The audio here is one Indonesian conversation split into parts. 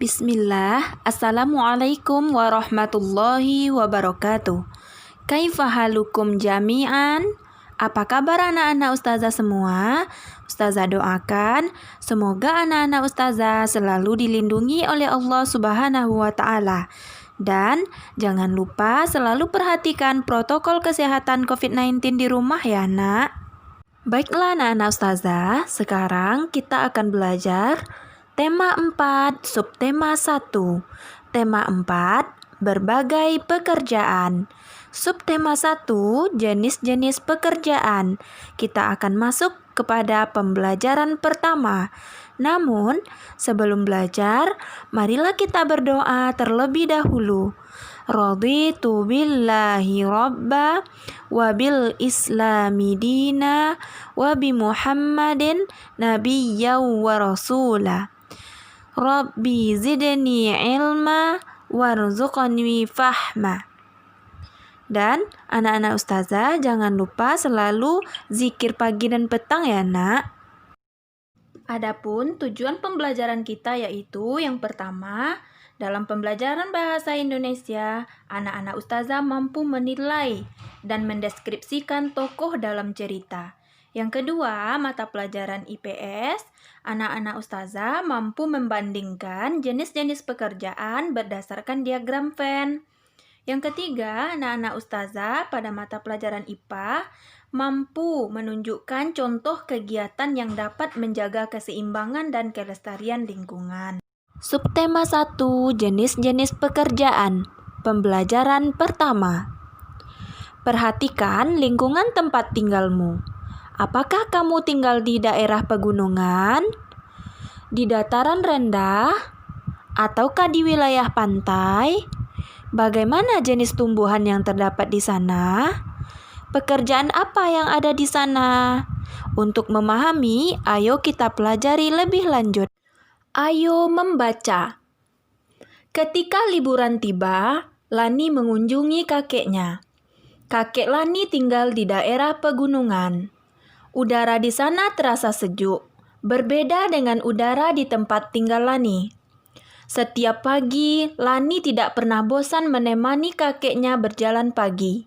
Bismillah, Assalamualaikum warahmatullahi wabarakatuh. Kaifa halukum jami'an? Apa kabar anak-anak ustazah semua? Ustazah doakan semoga anak-anak ustazah selalu dilindungi oleh Allah Subhanahu wa Ta'ala. Dan jangan lupa selalu perhatikan protokol kesehatan COVID-19 di rumah ya nak. Baiklah anak-anak ustazah, sekarang kita akan belajar tema 4, subtema 1. Tema 4, berbagai pekerjaan. Subtema 1, jenis-jenis pekerjaan. Kita akan masuk kepada pembelajaran pertama. Namun, sebelum belajar, marilah kita berdoa terlebih dahulu. Raditu billahi rabba wa bil islami dina wa bi Muhammadin nabiyya wa rasula. Rabbi zidni ilma warzuqni fahma. Dan anak-anak ustazah jangan lupa selalu zikir pagi dan petang ya nak. Adapun tujuan pembelajaran kita yaitu yang pertama, dalam pembelajaran bahasa Indonesia, anak-anak ustazah mampu menilai dan mendeskripsikan tokoh dalam cerita. Yang kedua, mata pelajaran IPS, anak-anak ustazah mampu membandingkan jenis-jenis pekerjaan berdasarkan diagram Venn. Yang ketiga, anak-anak ustazah pada mata pelajaran IPA mampu menunjukkan contoh kegiatan yang dapat menjaga keseimbangan dan kelestarian lingkungan. Subtema 1, jenis-jenis pekerjaan. Pembelajaran pertama. Perhatikan lingkungan tempat tinggalmu. Apakah kamu tinggal di daerah pegunungan, di dataran rendah, ataukah di wilayah pantai? Bagaimana jenis tumbuhan yang terdapat di sana? Pekerjaan apa yang ada di sana? Untuk memahami, ayo kita pelajari lebih lanjut. Ayo membaca. Ketika liburan tiba, Lani mengunjungi kakeknya. Kakek Lani tinggal di daerah pegunungan. Udara di sana terasa sejuk, berbeda dengan udara di tempat tinggal Lani. Setiap pagi, Lani tidak pernah bosan menemani kakeknya berjalan pagi.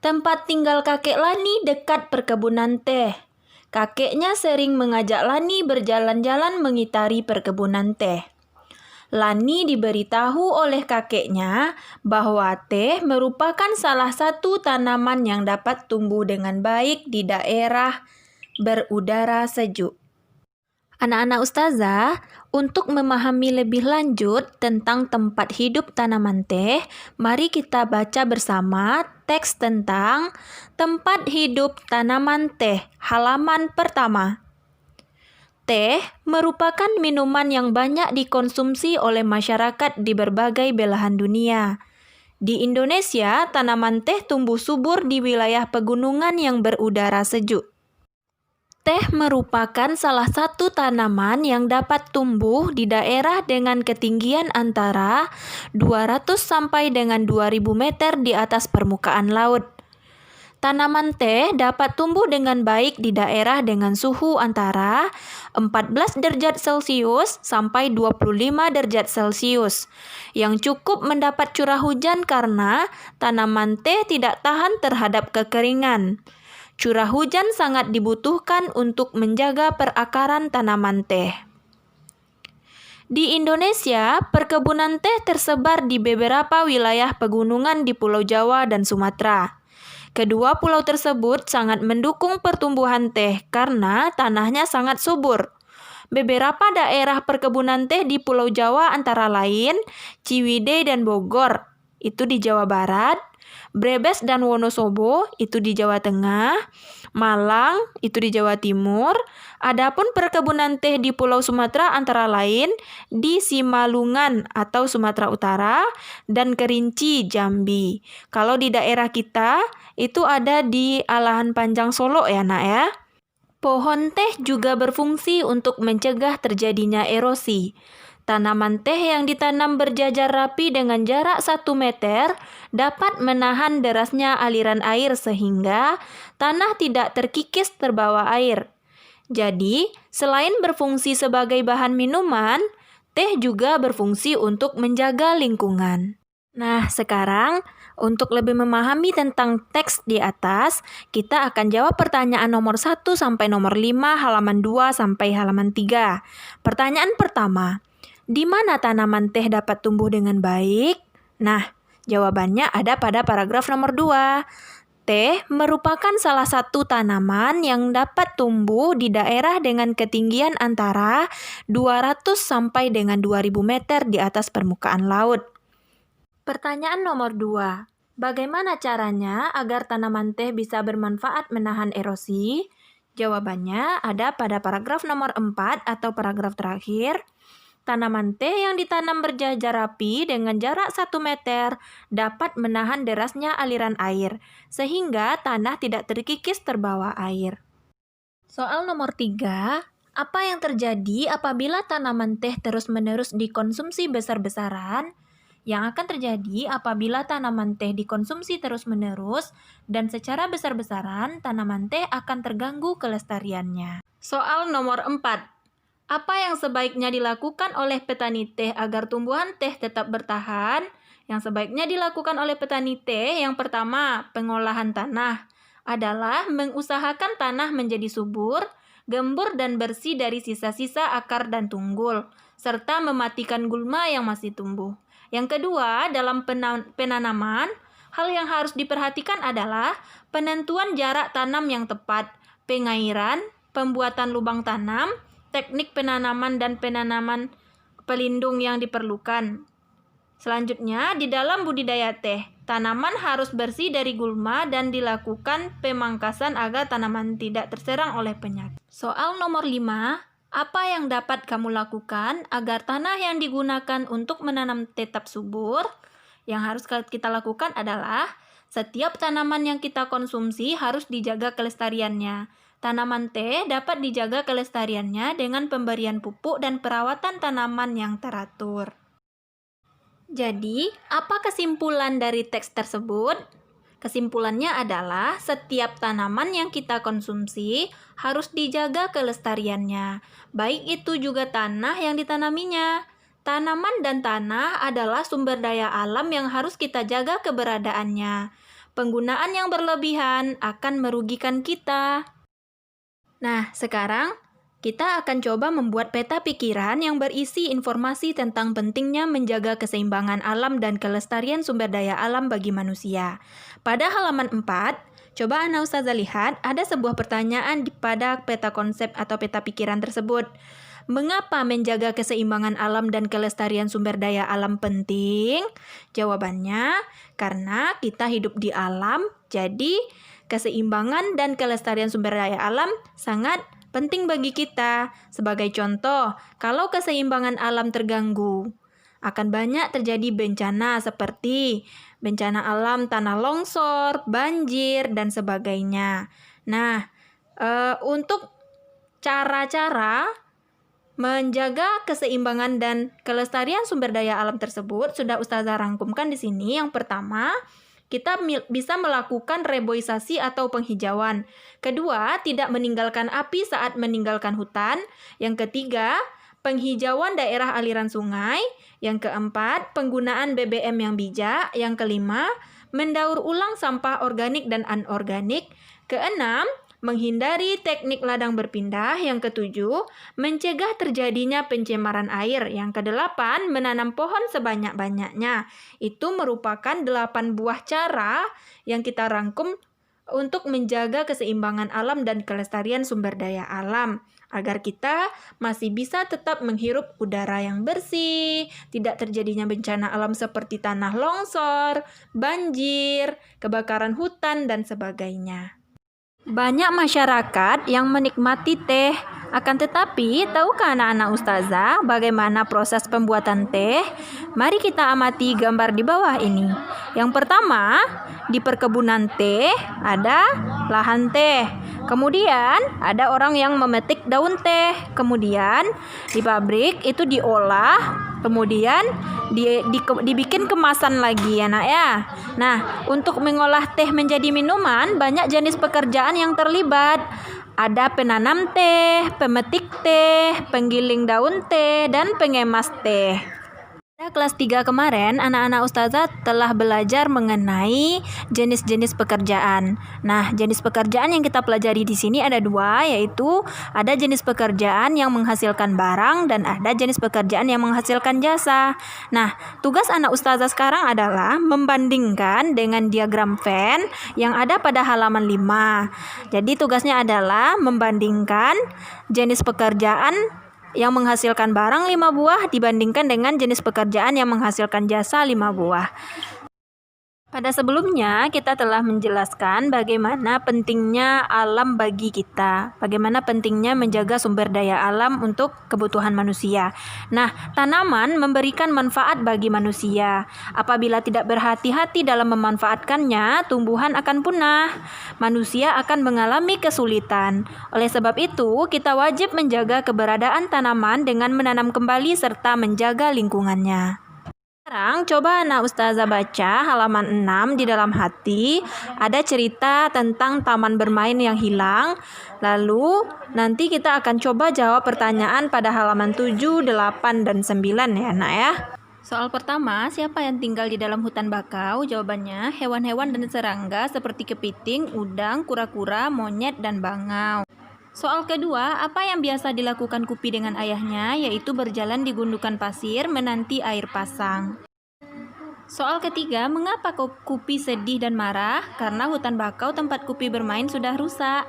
Tempat tinggal kakek Lani dekat perkebunan teh. Kakeknya sering mengajak Lani berjalan-jalan mengitari perkebunan teh. Lani diberitahu oleh kakeknya bahwa teh merupakan salah satu tanaman yang dapat tumbuh dengan baik di daerah berudara sejuk. Anak-anak ustazah, untuk memahami lebih lanjut tentang tempat hidup tanaman teh, mari kita baca bersama teks tentang tempat hidup tanaman teh, halaman pertama. Teh merupakan minuman yang banyak dikonsumsi oleh masyarakat di berbagai belahan dunia. Di Indonesia, tanaman teh tumbuh subur di wilayah pegunungan yang berudara sejuk. Teh merupakan salah satu tanaman yang dapat tumbuh di daerah dengan ketinggian antara 200 sampai dengan 2000 meter di atas permukaan laut. Tanaman teh dapat tumbuh dengan baik di daerah dengan suhu antara 14 derajat Celcius sampai 25 derajat Celcius, yang cukup mendapat curah hujan karena tanaman teh tidak tahan terhadap kekeringan. Curah hujan sangat dibutuhkan untuk menjaga perakaran tanaman teh. Di Indonesia, perkebunan teh tersebar di beberapa wilayah pegunungan di Pulau Jawa dan Sumatera. Kedua pulau tersebut sangat mendukung pertumbuhan teh karena tanahnya sangat subur. Beberapa daerah perkebunan teh di Pulau Jawa antara lain Ciwidey dan Bogor, itu di Jawa Barat, Brebes dan Wonosobo, itu di Jawa Tengah, Malang, itu di Jawa Timur. Adapun perkebunan teh di Pulau Sumatera antara lain di Simalungan atau Sumatera Utara dan Kerinci, Jambi. Kalau di daerah kita itu ada di Alahan Panjang Solo ya nak ya. Pohon teh juga berfungsi untuk mencegah terjadinya erosi. Tanaman teh yang ditanam berjajar rapi dengan jarak 1 meter dapat menahan derasnya aliran air sehingga tanah tidak terkikis terbawa air. Jadi, selain berfungsi sebagai bahan minuman, teh juga berfungsi untuk menjaga lingkungan. Nah, sekarang untuk lebih memahami tentang teks di atas, kita akan jawab pertanyaan nomor 1 sampai nomor 5, halaman 2 sampai halaman 3. Pertanyaan pertama, di mana tanaman teh dapat tumbuh dengan baik? Nah, jawabannya ada pada paragraf nomor 2. Teh merupakan salah satu tanaman yang dapat tumbuh di daerah dengan ketinggian antara 200 sampai dengan 2000 meter di atas permukaan laut. Pertanyaan nomor 2. Bagaimana caranya agar tanaman teh bisa bermanfaat menahan erosi? Jawabannya ada pada paragraf nomor 4 atau paragraf terakhir. Tanaman teh yang ditanam berjajar rapi dengan jarak 1 meter dapat menahan derasnya aliran air, sehingga tanah tidak terkikis terbawa air. Soal nomor 3. Apa yang terjadi apabila tanaman teh terus-menerus dikonsumsi besar-besaran? Yang akan terjadi apabila tanaman teh dikonsumsi terus-menerus dan secara besar-besaran, tanaman teh akan terganggu kelestariannya. Soal nomor 4. Apa yang sebaiknya dilakukan oleh petani teh agar tumbuhan teh tetap bertahan? Yang sebaiknya dilakukan oleh petani teh, yang pertama, pengolahan tanah adalah mengusahakan tanah menjadi subur, gembur dan bersih dari sisa-sisa akar dan tunggul, serta mematikan gulma yang masih tumbuh. Yang kedua, dalam penanaman, hal yang harus diperhatikan adalah penentuan jarak tanam yang tepat, pengairan, pembuatan lubang tanam, teknik penanaman dan penanaman pelindung yang diperlukan. Selanjutnya, di dalam budidaya teh, tanaman harus bersih dari gulma dan dilakukan pemangkasan agar tanaman tidak terserang oleh penyakit. Soal nomor 5. Apa yang dapat kamu lakukan agar tanah yang digunakan untuk menanam tetap subur? Yang harus kita lakukan adalah setiap tanaman yang kita konsumsi harus dijaga kelestariannya. Tanaman teh dapat dijaga kelestariannya dengan pemberian pupuk dan perawatan tanaman yang teratur. Jadi, apa kesimpulan dari teks tersebut? Kesimpulannya adalah setiap tanaman yang kita konsumsi harus dijaga kelestariannya, baik itu juga tanah yang ditanaminya. Tanaman dan tanah adalah sumber daya alam yang harus kita jaga keberadaannya. Penggunaan yang berlebihan akan merugikan kita. Nah, sekarang kita akan coba membuat peta pikiran yang berisi informasi tentang pentingnya menjaga keseimbangan alam dan kelestarian sumber daya alam bagi manusia. Pada halaman 4, coba Ana Ustazah lihat ada sebuah pertanyaan pada peta konsep atau peta pikiran tersebut. Mengapa menjaga keseimbangan alam dan kelestarian sumber daya alam penting? Jawabannya, karena kita hidup di alam, jadi keseimbangan dan kelestarian sumber daya alam sangat penting bagi kita. Sebagai contoh, kalau keseimbangan alam terganggu, akan banyak terjadi bencana seperti bencana alam tanah longsor, banjir, dan sebagainya. Nah, untuk cara-cara menjaga keseimbangan dan kelestarian sumber daya alam tersebut sudah Ustazah rangkumkan di sini. Yang pertama, kita bisa melakukan reboisasi atau penghijauan. Kedua, tidak meninggalkan api saat meninggalkan hutan. Yang ketiga, penghijauan daerah aliran sungai. Yang keempat, penggunaan BBM yang bijak. Yang kelima, mendaur ulang sampah organik dan anorganik. Keenam, menghindari teknik ladang berpindah. Yang ketujuh, mencegah terjadinya pencemaran air. Yang kedelapan, menanam pohon sebanyak-banyaknya. Itu merupakan 8 buah cara yang kita rangkum untuk menjaga keseimbangan alam dan kelestarian sumber daya alam, agar kita masih bisa tetap menghirup udara yang bersih, tidak terjadinya bencana alam seperti tanah longsor, banjir, kebakaran hutan, dan sebagainya. Banyak masyarakat yang menikmati teh, akan tetapi tahukah anak-anak Ustazah bagaimana proses pembuatan teh? Mari kita amati gambar di bawah ini. Yang pertama, di perkebunan teh ada lahan teh. Kemudian ada orang yang memetik daun teh. Kemudian di pabrik itu diolah, kemudian dibikin kemasan lagi ya nak ya. Nah, untuk mengolah teh menjadi minuman banyak jenis pekerjaan yang terlibat. Ada penanam teh, pemetik teh, penggiling daun teh, dan pengemas teh. Pada kelas 3 kemarin, anak-anak ustazah telah belajar mengenai jenis-jenis pekerjaan. Nah, jenis pekerjaan yang kita pelajari di sini ada dua, yaitu ada jenis pekerjaan yang menghasilkan barang dan ada jenis pekerjaan yang menghasilkan jasa. Nah, tugas anak ustazah sekarang adalah membandingkan dengan diagram Venn yang ada pada halaman 5. Jadi tugasnya adalah membandingkan jenis pekerjaan yang menghasilkan barang 5 buah dibandingkan dengan jenis pekerjaan yang menghasilkan jasa 5 buah. Pada sebelumnya kita telah menjelaskan bagaimana pentingnya alam bagi kita, bagaimana pentingnya menjaga sumber daya alam untuk kebutuhan manusia. Nah, tanaman memberikan manfaat bagi manusia. Apabila tidak berhati-hati dalam memanfaatkannya, tumbuhan akan punah. Manusia akan mengalami kesulitan. Oleh sebab itu, kita wajib menjaga keberadaan tanaman dengan menanam kembali serta menjaga lingkungannya. Sekarang coba anak ustazah baca halaman 6 di dalam hati. Ada cerita tentang taman bermain yang hilang. Lalu nanti kita akan coba jawab pertanyaan pada halaman 7, 8, dan 9 ya nak ya. Soal pertama, siapa yang tinggal di dalam hutan bakau? Jawabannya hewan-hewan dan serangga seperti kepiting, udang, kura-kura, monyet, dan bangau. Soal kedua, apa yang biasa dilakukan Kupi dengan ayahnya, yaitu berjalan di gundukan pasir menanti air pasang. Soal ketiga, mengapa Kupi sedih dan marah? Karena hutan bakau tempat Kupi bermain sudah rusak.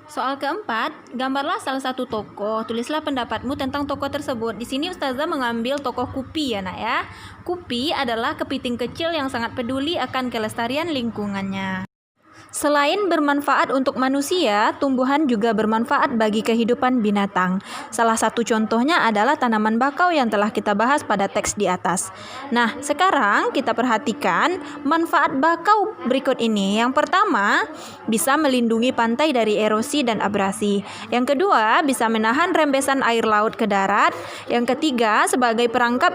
Soal keempat, gambarlah salah satu tokoh. Tulislah pendapatmu tentang tokoh tersebut. Di sini ustazah mengambil tokoh Kupi ya nak ya. Kupi adalah kepiting kecil yang sangat peduli akan kelestarian lingkungannya. Selain bermanfaat untuk manusia, tumbuhan juga bermanfaat bagi kehidupan binatang. Salah satu contohnya adalah tanaman bakau yang telah kita bahas pada teks di atas. Nah, sekarang kita perhatikan manfaat bakau berikut ini. Yang pertama, bisa melindungi pantai dari erosi dan abrasi. Yang kedua, bisa menahan rembesan air laut ke darat. Yang ketiga, sebagai perangkap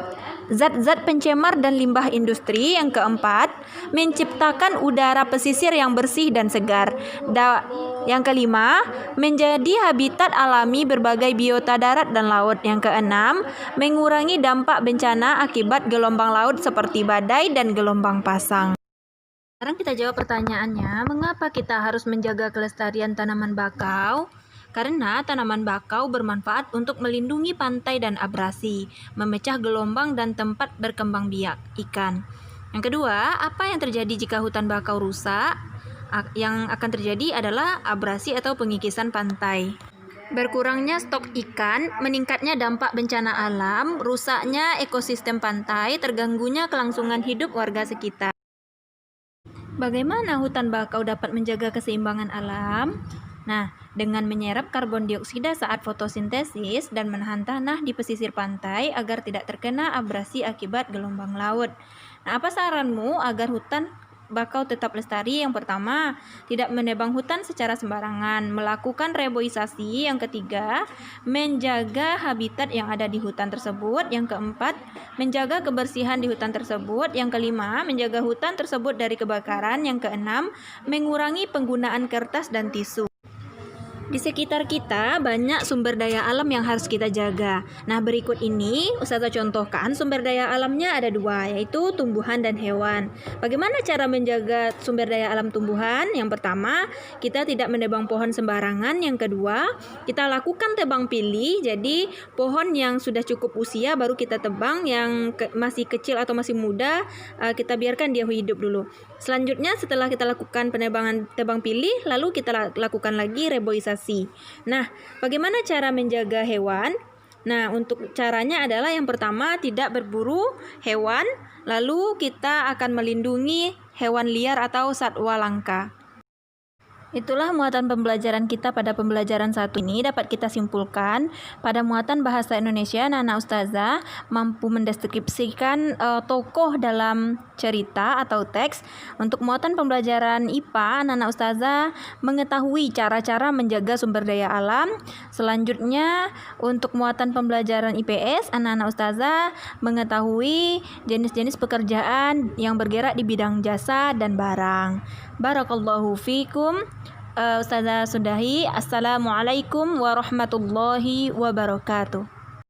zat-zat pencemar dan limbah industri. Yang keempat, menciptakan udara pesisir yang bersih dan segar. Yang kelima, menjadi habitat alami berbagai biota darat dan laut. Yang keenam, mengurangi dampak bencana akibat gelombang laut seperti badai dan gelombang pasang. Sekarang kita jawab pertanyaannya, mengapa kita harus menjaga kelestarian tanaman bakau? Karena tanaman bakau bermanfaat untuk melindungi pantai dan abrasi, memecah gelombang dan tempat berkembang biak ikan. Yang kedua, apa yang terjadi jika hutan bakau rusak? Yang akan terjadi adalah abrasi atau pengikisan pantai. Berkurangnya stok ikan, meningkatnya dampak bencana alam, rusaknya ekosistem pantai, terganggunya kelangsungan hidup warga sekitar. Bagaimana hutan bakau dapat menjaga keseimbangan alam? Nah, dengan menyerap karbon dioksida saat fotosintesis dan menahan tanah di pesisir pantai agar tidak terkena abrasi akibat gelombang laut. Nah, apa saranmu agar hutan bakau tetap lestari? Yang pertama, tidak menebang hutan secara sembarangan, melakukan reboisasi. Yang ketiga, menjaga habitat yang ada di hutan tersebut. Yang keempat, menjaga kebersihan di hutan tersebut. Yang kelima, menjaga hutan tersebut dari kebakaran. Yang keenam, mengurangi penggunaan kertas dan tisu. Di sekitar kita banyak sumber daya alam yang harus kita jaga. Nah, berikut ini ustazah contohkan sumber daya alamnya ada dua, yaitu tumbuhan dan hewan. Bagaimana cara menjaga sumber daya alam tumbuhan? Yang pertama, kita tidak menebang pohon sembarangan. Yang kedua, kita lakukan tebang pilih. Jadi, pohon yang sudah cukup usia baru kita tebang, yang masih kecil atau masih muda kita biarkan dia hidup dulu. Selanjutnya, setelah kita lakukan penebangan tebang pilih, lalu kita lakukan lagi reboisasi. Nah, bagaimana cara menjaga hewan? Nah, untuk caranya adalah yang pertama, tidak berburu hewan, lalu kita akan melindungi hewan liar atau satwa langka. Itulah muatan pembelajaran kita pada pembelajaran 1 ini. Dapat kita simpulkan pada muatan bahasa Indonesia, anak-anak ustazah mampu mendeskripsikan tokoh dalam cerita atau teks. Untuk muatan pembelajaran IPA, anak-anak ustazah mengetahui cara-cara menjaga sumber daya alam. Selanjutnya, untuk muatan pembelajaran IPS, anak-anak ustazah mengetahui jenis-jenis pekerjaan yang bergerak di bidang jasa dan barang. Barakallahu fikum. Ustazah sudahi. Assalamualaikum warahmatullahi wabarakatuh.